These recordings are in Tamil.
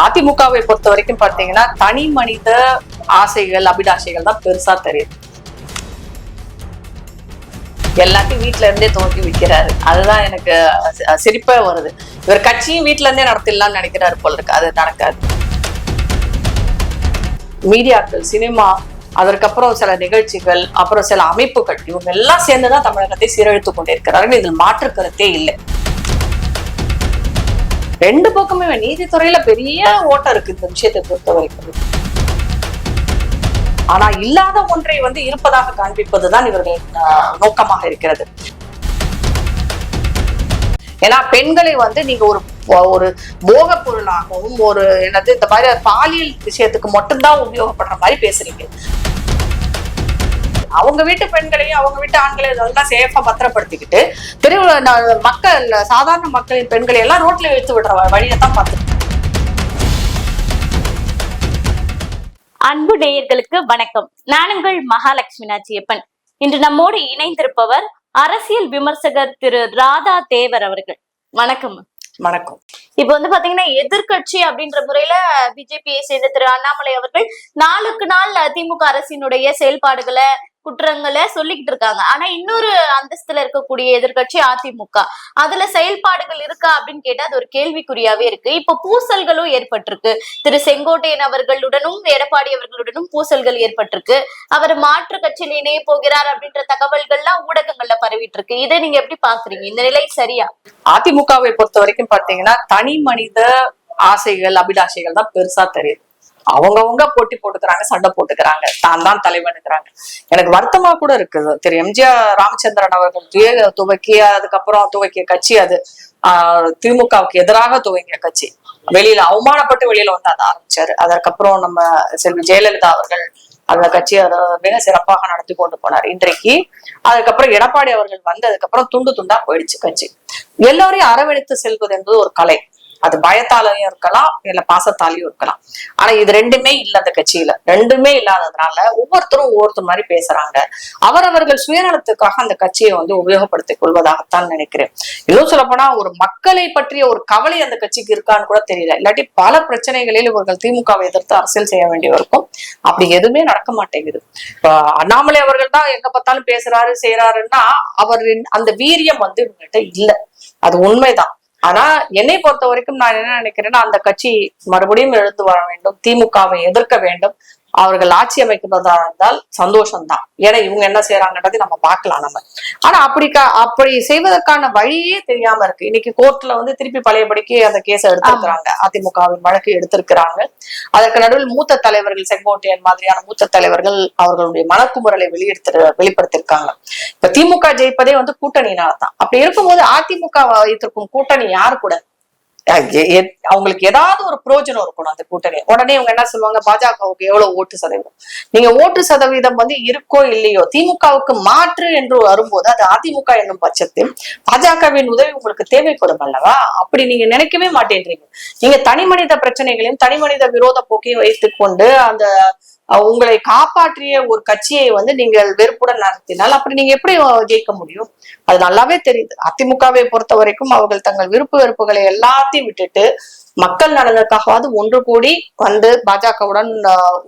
அதிமுகவை பொறுத்த வரைக்கும் பாத்தீங்கன்னா தனி மனித ஆசைகள் அபிலாஷைகள் தான் பெருசா தெரியுது. எல்லாத்தையும் வீட்டுல இருந்தே துவக்கி விற்கிறாரு. அதுதான் எனக்கு சிரிப்பா வருது. இவர் கட்சியும் வீட்டுல இருந்தே நடத்திடலாம்னு நினைக்கிறாரு போல இருக்கு. அது நடக்காது. மீடியாக்கள், சினிமா, அதற்கப்புறம் சில நிகழ்ச்சிகள், அப்புறம் சில அமைப்புகள், இவங்க எல்லாம் சேர்ந்துதான் தமிழகத்தை சீரழித்துக் கொண்டிருக்கிறார்கள். இதில் மாற்று கருத்தே இல்லை. ரெண்டு பக்கமே நீதித்துறையில பெரிய ஓட்டம் இருக்கு இந்த விஷயத்தை பொறுத்த வரைக்கும். ஆனா இல்லாத ஒன்றை இருப்பதாக காண்பிப்பதுதான் இவர்கள் நோக்கமாக இருக்கிறது. ஏன்னா பெண்களை நீங்க ஒரு போக பொருளாகவும் ஒரு இந்த மாதிரி பாலியல் விஷயத்துக்கு மட்டும்தான் உபயோகப்படுற மாதிரி பேசுறீங்க. அவங்க வீட்டு பெண்களையும் அவங்க வீட்டு ஆண்களையும் இதெல்லாம் சேஃபா பத்திரப்படுத்திக்கிட்டு மக்கள், சாதாரண மக்களின் பெண்களை எல்லாம் ரோட்ல எடுத்து விடுற வழியத்தான் பார்த்து. அன்பு நேயர்களுக்கு வணக்கம். நான் உங்கள் மகாலட்சுமி நாச்சியப்பன். இன்று நம்மோடு இணைந்திருப்பவர் அரசியல் விமர்சகர் திரு ராதா தேவர் அவர்கள். வணக்கம். வணக்கம். இப்ப பாத்தீங்கன்னா எதிர்கட்சி அப்படின்ற முறையில பிஜேபியை சேர்ந்த திரு அண்ணாமலை அவர்கள் நாளுக்கு நாள் திமுக அரசினுடைய செயல்பாடுகளை, குற்றங்களை சொல்லிக்கிட்டு இருக்காங்க. ஆனா இன்னொரு அந்தஸ்துல இருக்கக்கூடிய எதிர்கட்சி அதிமுக, அதுல செயல்பாடுகள் இருக்கா அப்படின்னு கேட்டா அது ஒரு கேள்விக்குறியாவே இருக்கு. இப்ப பூசல்களும் ஏற்பட்டிருக்கு. திரு செங்கோட்டையன் அவர்களுடனும் எடப்பாடி அவர்களுடனும் பூசல்கள் ஏற்பட்டிருக்கு. அவர் மாற்று கட்சியில இணைய போகிறார் அப்படின்ற தகவல்கள்லாம் ஊடகங்கள்ல பரவிட்டு இருக்கு. இதை நீங்க எப்படி பாக்குறீங்க? இந்த நிலை சரியா? அதிமுகவை பொறுத்த வரைக்கும் பாத்தீங்கன்னா தனி மனித ஆசைகள் அபிலாஷைகள் தான் பெருசா தெரியுது. அவங்கவுங்க போட்டி போட்டுக்கிறாங்க, சண்டை போட்டுக்கிறாங்க, தான் தலைவனுக்குறாங்க. எனக்கு வருத்தமா கூட இருக்குது. திரு எம்ஜிஆர் ராமச்சந்திரன் அவர்கள் துவக்கிய, அதுக்கப்புறம் துவக்கிய கட்சி அது திமுகவுக்கு எதிராக துவங்கிய கட்சி. வெளியில அவமானப்பட்டு வெளியில அதை ஆரம்பிச்சாரு. அதற்கப்புறம் நம்ம செல்வி ஜெயலலிதா அவர்கள் அந்த கட்சியை மிக சிறப்பாக நடத்தி கொண்டு போனார். இன்றைக்கு அதுக்கப்புறம் எடப்பாடி அவர்கள் வந்ததுக்கப்புறம் துண்டு துண்டா போயிடுச்சு கட்சி. எல்லாரையும் அரவணைத்து செல்வது என்பது ஒரு கலை. அது பயத்தாலையும் இருக்கலாம், இல்ல பாசத்தாலையும் இருக்கலாம். ஆனா இது ரெண்டுமே இல்ல அந்த கட்சியில. ரெண்டுமே இல்லாததுனால ஒவ்வொருத்தரும் ஒவ்வொருத்தர் மாதிரி பேசுறாங்க. அவரவர்கள் சுயநலத்துக்காக அந்த கட்சியை உபயோகப்படுத்திக் கொள்வதாகத்தான் நினைக்கிறேன். இன்னும் சொல்ல போனா ஒரு மக்களை பற்றிய ஒரு கவலை அந்த கட்சிக்கு இருக்கான்னு கூட தெரியல. இல்லாட்டி பல பிரச்சனைகளில் இவர்கள் திமுகவை எதிர்த்து அரசியல் செய்ய வேண்டியிருக்கும். அப்படி எதுவுமே நடக்க மாட்டேங்குது. இப்ப அண்ணாமலை அவர்கள் தான் எங்க பார்த்தாலும் பேசுறாரு செய்யறாருன்னா அவரின் அந்த வீரியம் இவங்ககிட்ட இல்ல. அது உண்மைதான். ஆனா என்னை பொறுத்த வரைக்கும் நான் என்ன நினைக்கிறேன்னா அந்த கட்சி மறுபடியும் எழுந்து வர வேண்டும், திமுகவை எதிர்க்க வேண்டும். அவர்கள் ஆட்சி அமைக்கிறதா இருந்தால் சந்தோஷம்தான். ஏன்னா இவங்க என்ன செய்யறாங்கன்றதை நம்ம பார்க்கலாம் நம்ம. ஆனா அப்படி செய்வதற்கான வழியே தெரியாம இருக்கு. இன்னைக்கு கோர்ட்ல திருப்பி பழையபடிக்கு அந்த கேஸை எடுத்திருக்கிறாங்க. அதிமுகவின் வழக்கு எடுத்திருக்கிறாங்க. அதற்கு நடுவில் மூத்த தலைவர்கள், செங்கோட்டையன் மாதிரியான மூத்த தலைவர்கள் அவர்களுடைய மனக்குமுறலை வெளிப்படுத்திருக்காங்க. இப்ப திமுக ஜெயிப்பதே கூட்டணியினால்தான். அப்படி இருக்கும்போது அதிமுக வைத்திருக்கும் கூட்டணி யாரு கூட அவங்களுக்கு ஏதாவது ஒரு பிரயோஜனம் இருக்கணும் அந்த கூட்டணி. உடனே இவங்க என்ன சொல்லுவாங்க, பாஜகவுக்கு எவ்வளவு ஓட்டு சதவீதம், நீங்க ஓட்டு சதவீதம் இருக்கோ இல்லையோ, திமுகவுக்கு மாற்று என்று வரும்போது அது அதிமுக என்னும் பட்சத்தில் பாஜகவின் உதவி உங்களுக்கு தேவைப்படும் அல்லவா? அப்படி நீங்க நினைக்கவே மாட்டேன்றீங்க. நீங்க தனி மனித பிரச்சனைகளையும் தனி மனித விரோத போக்கையும் வைத்துக் கொண்டு அந்த உங்களை காப்பாற்றிய ஒரு கட்சியை நீங்கள் வெறுப்புடன் நடத்தினால் அப்படி நீங்க எப்படி ஜெயிக்க முடியும்? அது நல்லாவே தெரியுது. அதிமுகவை பொறுத்த வரைக்கும் அவர்கள் தங்கள் விருப்பு வெறுப்புகளை எல்லாத்தையும் விட்டுட்டு மக்கள் நலனுக்காகவாது ஒன்று கூடி பாஜகவுடன்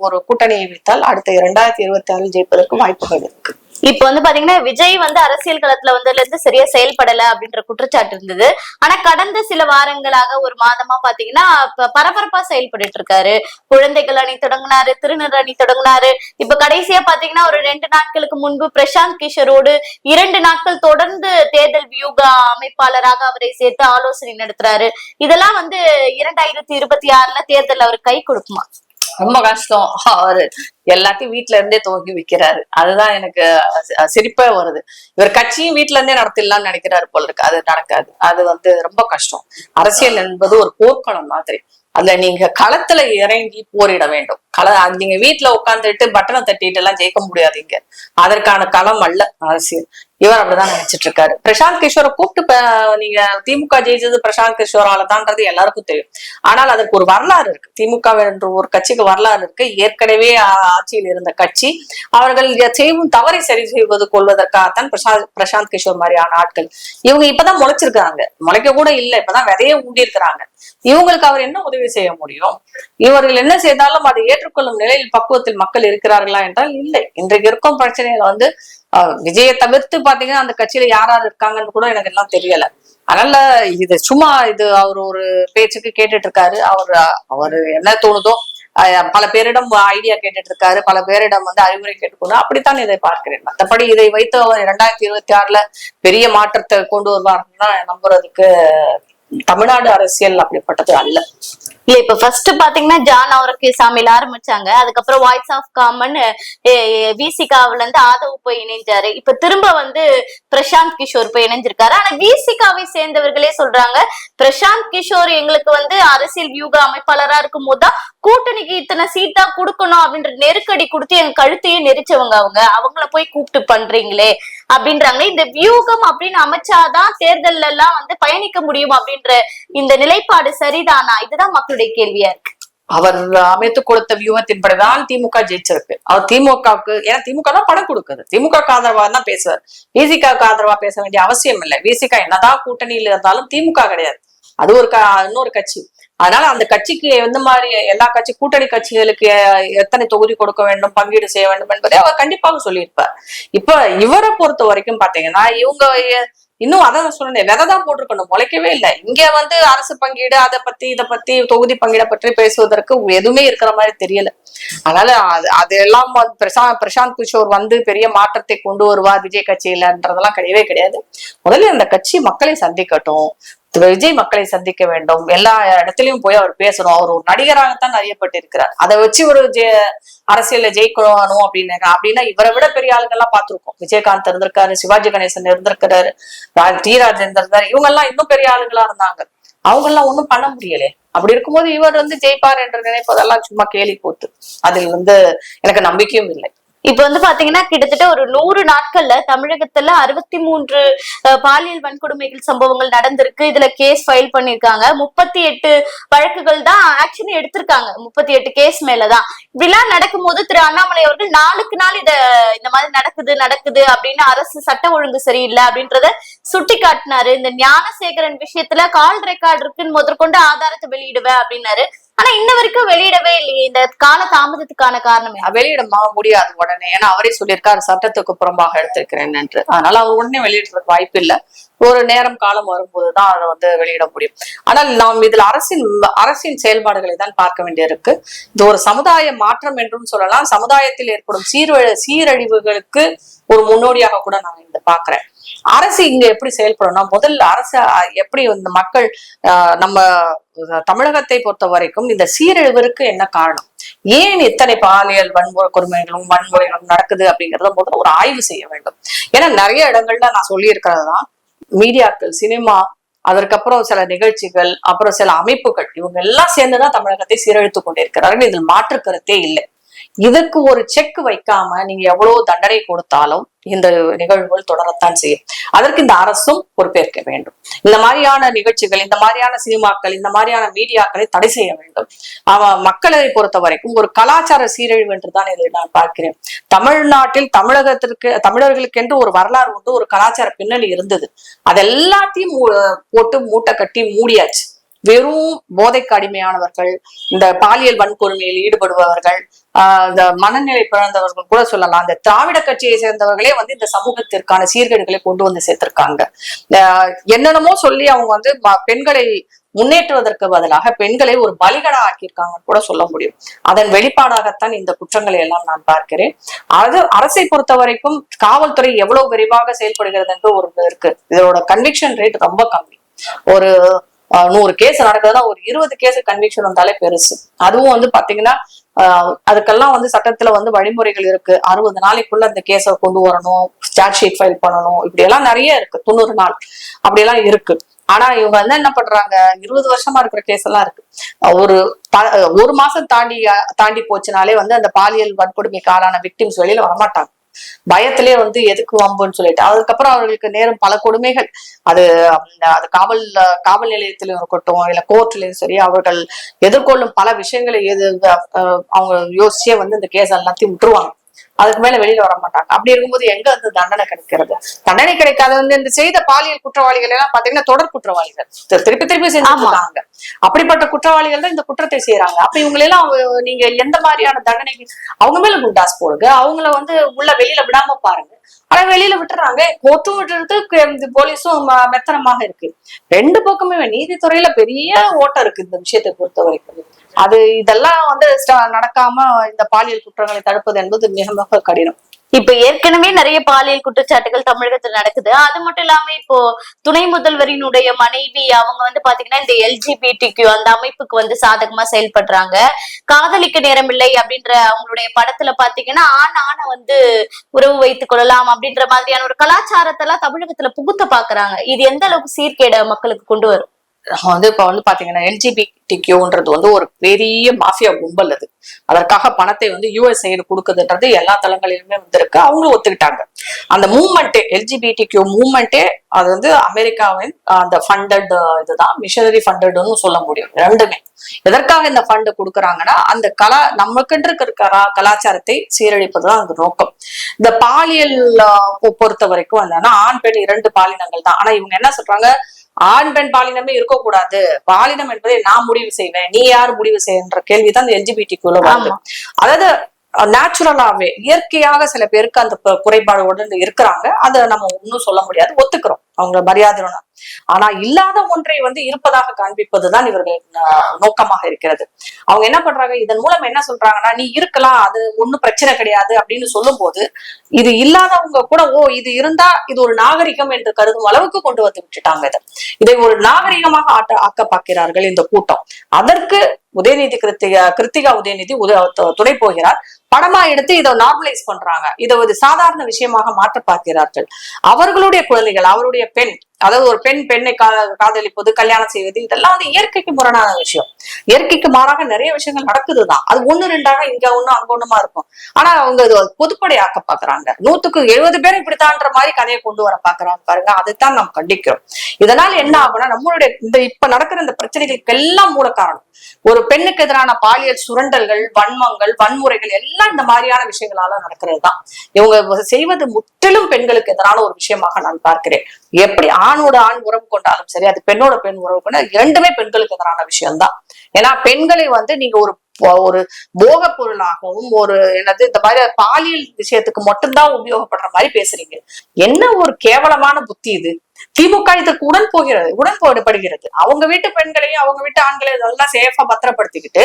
ஒரு கூட்டணியை வைத்தால் அடுத்த 2026 ஜெயிப்பதற்கு வாய்ப்புகள் இருக்கு. இப்ப பாத்தீங்கன்னா விஜய் அரசியல் களத்துல வந்ததுல இருந்து சரியா செயல்படல அப்படின்ற குற்றச்சாட்டு இருந்தது. ஆனா கடந்த சில வாரங்களாக, ஒரு மாதமா பாத்தீங்கன்னா பரபரப்பா செயல்பட்டு இருக்காரு. குழந்தைகள் அணி தொடங்கினாரு, திருநர் அணி தொடங்கினாரு. இப்ப கடைசியா பாத்தீங்கன்னா ஒரு 2 நாட்களுக்கு முன்பு பிரசாந்த் கிஷோரோடு 2 நாட்கள் தொடர்ந்து தேர்தல் வியூக அமைப்பாளராக அவரை சேர்த்து ஆலோசனை நடத்துறாரு. இதெல்லாம் 2026 தேர்தல் அவர் கை கொடுக்குமா? ரொம்ப கஷ்டம். அவரு எல்லாத்தையும் வீட்டுல இருந்தே துவக்கி விற்கிறாரு. அதுதான் எனக்கு சிரிப்பா வருது. இவர் கட்சியும் வீட்டுல இருந்தே நடத்திடலாம்னு நினைக்கிறாரு போல இருக்கு. அது நடக்காது. அது ரொம்ப கஷ்டம். அரசியல் என்பது ஒரு போர்க்களம் மாதிரி. அதுல நீங்க களத்துல இறங்கி போரிட வேண்டும். நீங்க வீட்டுல உட்காந்துட்டு பட்டனை தட்டிட்டு எல்லாம் ஜெயிக்க முடியாதீங்க. அதற்கான களம் அல்ல அரசியல். இவர் அப்படிதான் நினைச்சிட்டு இருக்காரு. பிரசாந்த் கிஷோரை கூப்பிட்டு நீங்க திமுக ஜெயிச்சது பிரசாந்த் கிஷோரால தான்றது எல்லாருக்கும் தெரியும். ஆனால் அதற்கு ஒரு வரலாறு இருக்கு. திமுக என்ற ஒரு கட்சிக்கு வரலாறு இருக்கு. ஏற்கனவே ஆட்சியில் இருந்த கட்சி. அவர்கள் செய்யும் தவறை சரி செய்வது கொள்வதற்காகத்தான் பிரசாந்த் கிஷோர் மாதிரியான ஆட்கள். இவங்க இப்பதான் முளைச்சிருக்காங்க, முளைக்க கூட இல்லை, இப்பதான் விதைய ஊண்டி இருக்கிறாங்க. இவங்களுக்கு அவர் என்ன உதவி செய்ய முடியும்? இவர்கள் என்ன செய்தாலும் அதை ஏற்றுக்கொள்ளும் நிலையில் பக்குவத்தில் மக்கள் இருக்கிறார்களா என்றால் இல்லை. இன்றைக்கு இருக்கும் பிரச்சனையில விஜயை தவிர்த்து பாத்தீங்கன்னா அந்த கட்சியில யார் யார் இருக்காங்கன்னு கூட எனக்கு எல்லாம் தெரியல. அதனால இது சும்மா அவர் ஒரு பேச்சுக்கு கேட்டுட்டு இருக்காரு. அவரு என்ன தோணுதோ பல பேரிடம் ஐடியா கேட்டுட்டு இருக்காரு, பல பேரிடம் அறிவுரை கேட்டுக்கணும். அப்படித்தான் இதை பார்க்கிறேன். மற்றபடி இதை வைத்து அவர் 2026 பெரிய மாற்றத்தை கொண்டு வருவார்னா நம்புறதுக்கு தமிழ்நாடு அரசியல் அப்படிப்பட்டது அல்ல. இல்ல இப்ப ஃபர்ஸ்ட் பாத்தீங்கன்னா ஜான் அவருக்கு சாமியில ஆரம்பிச்சாங்க. அதுக்கப்புறம் வாய்ஸ் ஆஃப் காமன் விசிகாவுல இருந்து ஆதவ் போய் இணைஞ்சாரு. இப்ப திரும்ப பிரசாந்த் கிஷோர் போய் இணைஞ்சிருக்காரு. ஆனா விசிகாவை சேர்ந்தவர்களே சொல்றாங்க பிரசாந்த் கிஷோர் எங்களுக்கு அரசியல் வியூக அமைப்பாளரா இருக்கும் போதுதான் கூட்டணிக்கு இத்தனை சீட்டா கொடுக்கணும் அப்படின்ற நெருக்கடி கொடுத்து எங்க கழுத்தையே நெரிச்சவங்க. அவங்கள போய் கூப்பிட்டு பண்றீங்களே அப்படின்றாங்க. இந்த வியூகம் அப்படின்னு அமைச்சாதான் தேர்தல் எல்லாம் பயணிக்க முடியும் அப்படின்ற இந்த நிலைப்பாடு சரிதானா? இதுதான் மக்களுடைய கேள்வியா இருக்கு. அவர் அமைத்து கொடுத்த வியூகத்தின்படிதான் திமுக ஜெயிச்சிருக்கு. அவர் திமுகவுக்கு, ஏன்னா திமுக தான் படம் கொடுக்குது, திமுக ஆதரவா தான் பேசுவார். விசிகாவுக்கு ஆதரவா பேச வேண்டிய அவசியம் இல்லை. விசிகா என்னதான் கூட்டணியில இருந்தாலும் திமுக கிடையாது, அது இன்னொரு கட்சி. அதனால அந்த கட்சிக்கு எந்த மாதிரி எல்லா கூட்டணி கட்சிகளுக்கு எத்தனை தொகுதி கொடுக்க வேண்டும், பங்கீடு செய்ய வேண்டும் என்பதை அவர் கண்டிப்பாக சொல்லியிருப்பார். இப்ப இவரை பொறுத்த வரைக்கும் பாத்தீங்கன்னா இவங்க இன்னும் அதான் சொன்னேன், விதைதான் போட்டிருக்கணும், முளைக்கவே இல்லை. இங்க அரசு பங்கீடு அதை பத்தி இதை பத்தி தொகுதி பங்கீடை பற்றி பேசுவதற்கு எதுவுமே இருக்கிற மாதிரி தெரியல. அதனால அதெல்லாம் பிரசாந்த் கிஷோர் பெரிய மாற்றத்தை கொண்டு வருவார் விஜய் கட்சியிலன்றதெல்லாம் கிடையவே கிடையாது. முதல்ல அந்த கட்சி மக்களை சந்திக்கட்டும், விஜய் மக்களை சந்திக்க வேண்டும், எல்லா இடத்துலயும் போய் அவர் பேசணும். அவர் ஒரு நடிகராகத்தான் அறியப்பட்டிருக்கிறார். அதை வச்சு ஒரு அரசியல்ல ஜெயிக்கணும் அப்படின்னா இவரை விட பெரிய ஆளுங்கெல்லாம் பார்த்திருக்கோம். விஜயகாந்த் இருந்திருக்காரு, சிவாஜி கணேசன் இருந்திருக்கிறாரு, டி ராஜேந்தர் இருந்தாரு. இவங்க எல்லாம் இன்னும் பெரிய ஆளுங்களா இருந்தாங்க. அவங்க எல்லாம் ஒண்ணும் பண்ண முடியலே. அப்படி இருக்கும்போது இவர் ஜெயிப்பார் என்று நினைப்பதெல்லாம் சும்மா கேலி கூத்து. அதில் எனக்கு நம்பிக்கையும் இல்லை. இப்ப பாத்தீங்கன்னா கிட்டத்தட்ட ஒரு 100 நாட்கள்ல தமிழகத்துல 63 பாலியல் வன்கொடுமைகள் சம்பவங்கள் நடந்திருக்கு. இதுல கேஸ் ஃபைல் பண்ணிருக்காங்க. 38 வழக்குகள் தான் ஆக்ஷன் எடுத்திருக்காங்க. 38 கேஸ் மேலதான். இப்படிலாம் நடக்கும் போது திரு அண்ணாமலை அவர்கள் நாளுக்கு நாள் இந்த மாதிரி நடக்குது அப்படின்னு அரசு சட்ட ஒழுங்கு சரியில்லை அப்படின்றத சுட்டி காட்டினாரு. இந்த ஞானசேகரன் விஷயத்துல கால் ரெக்கார்டு இருக்குன்னு முதற்கொண்டு ஆதாரத்தை வெளியிடுவேன் அப்படின்னாரு. ஆனா இன்ன வரைக்கும் வெளியிடவே இல்லையே. இந்த கால தாமதத்துக்கான காரணம் வெளியிட முடியாது உடனே. ஏன்னா அவரே சொல்லியிருக்காரு சட்டத்துக்கு புறம்பாக எடுத்திருக்கிறேன் என்று. அதனால அவர் உடனே வெளியிடுறதுக்கு வாய்ப்பு இல்லை. ஒரு நேரம் காலம் வரும்போதுதான் அதை வெளியிட முடியும். ஆனால் நாம் இதுல அரசின் செயல்பாடுகளை தான் பார்க்க வேண்டியிருக்கு. இது ஒரு சமுதாய மாற்றம் என்றும் சொல்லலாம். சமுதாயத்தில் ஏற்படும் சீரழிவுகளுக்கு ஒரு முன்னோடியாக கூட நான் இதை பாக்குறேன். அரசு இங்க எப்படி செயல்படணும்னா, முதல்ல அரசு எப்படி இந்த மக்கள் நம்ம தமிழகத்தை பொறுத்த வரைக்கும் இந்த சீரழிவிற்கு என்ன காரணம், ஏன் இத்தனை பாலியல் வன்முறைகளும் நடக்குது அப்படிங்கறத முதல்ல ஒரு ஆய்வு செய்ய வேண்டும். ஏன்னா நிறைய இடங்கள்ல நான் சொல்லி இருக்கிறதுதான், மீடியாக்கள், சினிமா, அதற்கப்புறம் சில நிகழ்ச்சிகள், அப்புறம் சில அமைப்புகள், இவங்க எல்லாம் சேர்ந்துதான் தமிழகத்தை சீரழித்து கொண்டிருக்கிறார்கள். இதில் மாற்று கருத்தே இல்லை. இதுக்கு ஒரு செக் வைக்காம நீங்க எவ்வளவு தண்டனை கொடுத்தாலும் இந்த நிகழ்வுகள் தொடரத்தான் செய்யும். அதற்கு இந்த அரசும் பொறுப்பேற்க வேண்டும். இந்த மாதிரியான நிகழ்ச்சிகள், இந்த மாதிரியான சினிமாக்கள், இந்த மாதிரியான மீடியாக்களை தடை செய்ய வேண்டும். மக்களை பொறுத்த வரைக்கும் ஒரு கலாச்சார சீரழிவு என்றுதான் இதை நான் பார்க்கிறேன். தமிழ்நாட்டில் தமிழர்களுக்கு என்று ஒரு வரலாறு உண்டு, ஒரு கலாச்சார பின்னணி இருந்தது. அதெல்லாத்தையும் போட்டு மூட்டை கட்டி மூடியாச்சு. வெறும் போதைக்கு அடிமையானவர்கள், இந்த பாலியல் வன்கொடுமையில் ஈடுபடுபவர்கள், இந்த மனநிலை பிறந்தவர்கள் கூட சொல்லலாம். அந்த திராவிட கட்சியை சேர்ந்தவர்களே இந்த சமூகத்திற்கான சீர்கேடுகளை கொண்டு சேர்த்திருக்காங்க. என்னென்னமோ சொல்லி அவங்க பெண்களை முன்னேற்றுவதற்கு பதிலாக பெண்களை ஒரு பலிகடா ஆக்கியிருக்காங்கன்னு கூட சொல்ல முடியும். அதன் வெளிப்பாடாகத்தான் இந்த குற்றங்களை எல்லாம் நான் பார்க்கிறேன். அரசை பொறுத்த வரைக்கும் காவல்துறை எவ்வளவு விரைவாக செயல்படுகிறது என்று ஒரு இருக்கு. இதோட கன்விக்ஷன் ரேட் ரொம்ப கம்மி. ஒரு 100 கேஸ் நடக்குதுன்னா ஒரு 20 கேஸ் கன்விக்ஷன் வந்தாலே பெருசு. அதுவும் பாத்தீங்கன்னா அதுக்கெல்லாம் சட்டத்துல வழிமுறைகள் இருக்கு. 60 நாளைக்குள்ள அந்த கேஸை கொண்டு வரணும், சார்ஜ் ஷீட் ஃபைல் பண்ணணும், இப்படி எல்லாம் நிறைய இருக்கு. 90 நாள் அப்படி எல்லாம் இருக்கு. ஆனா இவங்க என்ன பண்றாங்க, 20 வருஷமா இருக்கிற கேஸ் எல்லாம் இருக்கு. ஒரு மாசம் தாண்டி போச்சுனாலே அந்த பாலியல் வன்கொடுமைக்கு ஆளான விக்டிம்ஸ் வெளியில வரமாட்டாங்க. பயத்திலே வந்து எதுக்கு வம்புன்னு சொல்லிட்டு அதுக்கப்புறம் அவர்களுக்கு நேரும் பல கொடுமைகள். அது அது காவல் நிலையத்திலும் இருக்கட்டும் இல்ல கோர்ட்லயும் சரி, அவர்கள் எதிர்கொள்ளும் பல விஷயங்களை அவங்க யோசிச்சே வந்து இந்த கேஸ் எல்லாத்தையும் விட்டுருவாங்க. அதுக்கு மேல வெளியில வர மாட்டாங்க. அப்படி இருக்கும்போது எங்க வந்து தண்டனை கிடைக்கிறது? தண்டனை கிடைக்காத வந்து இந்த செய்த பாலியல் குற்றவாளிகள் எல்லாம் பாத்தீங்கன்னா தொடர் குற்றவாளிகள் திருப்பி திருப்பி செஞ்சுருக்காங்க. அப்படிப்பட்ட குற்றவாளிகள் தான் இந்த குற்றத்தை செய்யறாங்க. அப்ப இவங்களெல்லாம் நீங்க எந்த மாதிரியான தண்டனைக்கு அவங்க மேல குண்டாஸ் போடுங்க, அவங்கள வந்து உள்ள வெளியில விடாம பாருங்க. ஆனா வெளியில விட்டுறாங்க. கோர்ட்டும் விட்டுறது, போலீஸும் மெத்தனமாக இருக்கு. ரெண்டு பக்கமே நீதித்துறையில பெரிய ஓட்டம் இருக்கு இந்த விஷயத்தை பொறுத்த வரைக்கும். அது இதெல்லாம் வந்து நடக்காம இந்த பாலியல் குற்றங்களை தடுப்பது என்பது மிக மிக கடினம். இப்ப ஏற்கனவே நிறைய பாலியல் குற்றச்சாட்டுகள் தமிழகத்துல நடக்குது. அது மட்டும் இல்லாம இப்போ துணை முதல்வரினுடைய மனைவி அவங்க வந்து பாத்தீங்கன்னா இந்த LGBTQ அந்த அமைப்புக்கு வந்து சாதகமா செயல்படுறாங்க. காதலிக்க நேரம் இல்லை அப்படின்ற அவங்களுடைய படத்துல பாத்தீங்கன்னா ஆணை வந்து உறவு வைத்துக் கொள்ளலாம் அப்படின்ற மாதிரியான ஒரு கலாச்சாரத்தை எல்லாம் தமிழகத்துல புகுத்த பாக்குறாங்க. இது எந்த அளவுக்கு சீர்கேட மக்களுக்கு கொண்டு வரும்? வந்து இப்ப வந்து பாத்தீங்கன்னா LGBTQன்றது வந்து ஒரு பெரிய மாஃபியா கும்பல். அது அதற்காக பணத்தை வந்து USA கொடுக்குதுன்றது எல்லா தளங்களிலுமே வந்திருக்கு. அவங்களும் ஒத்துக்கிட்டாங்க. அந்த மூவ்மெண்டே LGBTQ மூவ்மெண்டே அது வந்து அமெரிக்காவின் அந்த ஃபண்டட் இதுதான், மிஷனரி ஃபண்டட்னு சொல்ல முடியும். ரெண்டுமே எதற்காக இந்த ஃபண்ட் கொடுக்குறாங்கன்னா அந்த நமக்குன்று இருக்கிற கலாச்சாரத்தை சீரழிப்பதுதான் அந்த நோக்கம். இந்த பாலியல் பொறுத்த வரைக்கும் என்னன்னா ஆண் பெண் 2 பாலினங்கள் தான். ஆனா இவங்க என்ன சொல்றாங்க, ஆண் பெண் பாலினமே இருக்கக்கூடாது, பாலினம் என்பதை நான் முடிவு செய்வேன், நீ யார் முடிவு செய்யன்ற கேள்விதான் இந்த LGBTQல வருது. அதாவது நேச்சுரலாவே இயற்கையாக சில பேருக்கு அந்த குறைபாடு இருக்கிறாங்க. அதை நம்ம ஒன்னும் சொல்ல முடியாது, ஒத்துக்கிறோம், அவங்க மரியாதை. ஆனா இல்லாத ஒன்றை வந்து இருப்பதாக காண்பிப்பதுதான் இவர்கள் நோக்கமாக இருக்கிறது. அவங்க என்ன பண்றாங்க, இதன் மூலம் என்ன சொல்றாங்கன்னா, நீ இருக்கலாம், அது ஒண்ணும் பிரச்சனை கிடையாது அப்படின்னு சொல்லும் போது இது இல்லாதவங்க கூட இது இருந்தா இது ஒரு நாகரிகம் என்று கருதும் அளவுக்கு கொண்டு வந்து விட்டுட்டாங்க. இதை ஒரு நாகரிகமாக ஆக்க பார்க்கிறார்கள் இந்த கூட்டம். அதற்கு உதயநிதி கிருத்திகா உதயநிதி துணை போகிறார். படமா எடுத்து இதை நார்மலைஸ் பண்றாங்க. இதை ஒரு சாதாரண விஷயமாக மாற்ற பார்க்கிறார்கள். அவர்களுடைய குழந்தைகள், அவருடைய பெண், அதாவது ஒரு பெண்ணை காதலிப்பது, கல்யாணம் செய்வது, இதெல்லாம் வந்து இயற்கைக்கு முரணான விஷயம். இயற்கைக்கு மாறாக நிறைய விஷயங்கள் நடக்குதுதான். அது 1-2 இங்க ஒண்ணு அங்க ஒண்ணுமா இருக்கும். ஆனா அவங்க பொதுப்படை ஆக்க பாக்குறாங்க. 100க்கு 70 பேர் இப்படித்தான்ற மாதிரி கதையை கொண்டு வர பாக்குறாங்க பாருங்க. அதைத்தான் நாம் கண்டிக்கிறோம். இதனால என்ன ஆகும்னா, நம்மளுடைய இப்ப நடக்கிற இந்த பிரச்சனைகளுக்கு எல்லாம் மூல காரணம் ஒரு பெண்ணுக்கு எதிரான பாலியல் சுரண்டல்கள், வன்மங்கள், வன்முறைகள் எல்லாம் இந்த மாதிரியான விஷயங்களால நடக்கிறது தான். இவங்க செய்வது முற்றிலும் பெண்களுக்கு எதிரான ஒரு விஷயமாக நான் பார்க்கிறேன். எப்படி ஆணோட ஆண் உறவு கொண்டாலும் சரி, அது பெண்ணோட பெண் உறவு கொண்டா, இரண்டுமே பெண்களுக்கு எதிரான விஷயம்தான். ஏன்னா பெண்களை வந்து நீங்க ஒரு போக பொருளாகவும் இந்த மாதிரி பாலியல் விஷயத்துக்கு மட்டும்தான் உபயோகப்படுற மாதிரி பேசுறீங்க. என்ன ஒரு கேவலமான புத்தி இது! திமுக இதுக்கு உடன்படுகிறது. அவங்க வீட்டு பெண்களையும் அவங்க வீட்டு ஆண்களையும் இதெல்லாம் சேஃபா பத்திரப்படுத்திக்கிட்டு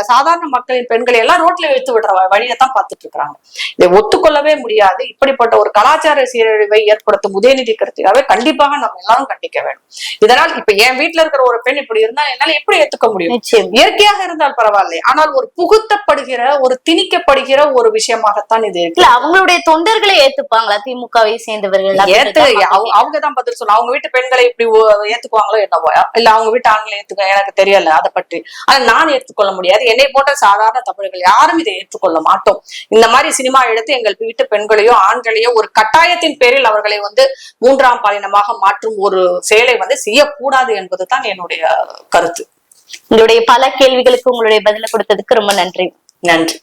சாதாரண மக்களின் பெண்களை எல்லாம் ரோட்ல வைத்து விடுற வழியத்தான் பார்த்துட்டு இருக்காங்க. இதை ஒத்துக்கொள்ளவே முடியாது. இப்படிப்பட்ட ஒரு கலாச்சார சீரழிவை ஏற்படுத்தும் உதயநிதி கிருத்திகாவை கண்டிப்பாக நம்ம எல்லாரும் கண்டிக்க வேண்டும். இதனால் இப்ப என் வீட்டுல இருக்கிற ஒரு பெண் இப்படி இருந்தா என்னால எப்படி ஏத்துக்க முடியும்? இயற்கையாக இருந்தால் பரவாயில்லை, ஆனால் ஒரு புகுத்தப்படுகிற, ஒரு திணிக்கப்படுகிற ஒரு விஷயமாகத்தான் இது இருக்கு. அவங்களுடைய தொண்டர்களை ஏத்துப்பாங்களா திமுகவை சேர்ந்தவர்கள்? அவங்கதான் பதில் சொல்லணும். அவங்க வீட்டு பெண்களை இப்படி ஏத்துக்குவாங்களோ என்னவோ, இல்ல அவங்க வீட்டு ஆண்களை ஏத்துக்க எனக்கு தெரியல அதை பற்றி. ஆனா நான் ஏற்றுக்கொள்ள முடியாது. என்னை போன்ற சாதாரண தமிழர்கள் யாரும் இதை ஏற்றுக்கொள்ள மாட்டோம். இந்த மாதிரி சினிமா எடுத்து எங்கள் வீட்டு பெண்களையோ ஆண்களையோ ஒரு கட்டாயத்தின் பேரில் அவர்களை வந்து 3ஆம் பாலினமாக மாற்றும் ஒரு செயலை வந்து செய்யக்கூடாது என்பதுதான் என்னுடைய கருத்து. உங்களுடைய பல கேள்விகளுக்கு உங்களுடைய பதில கொடுத்ததுக்கு ரொம்ப நன்றி. நன்றி.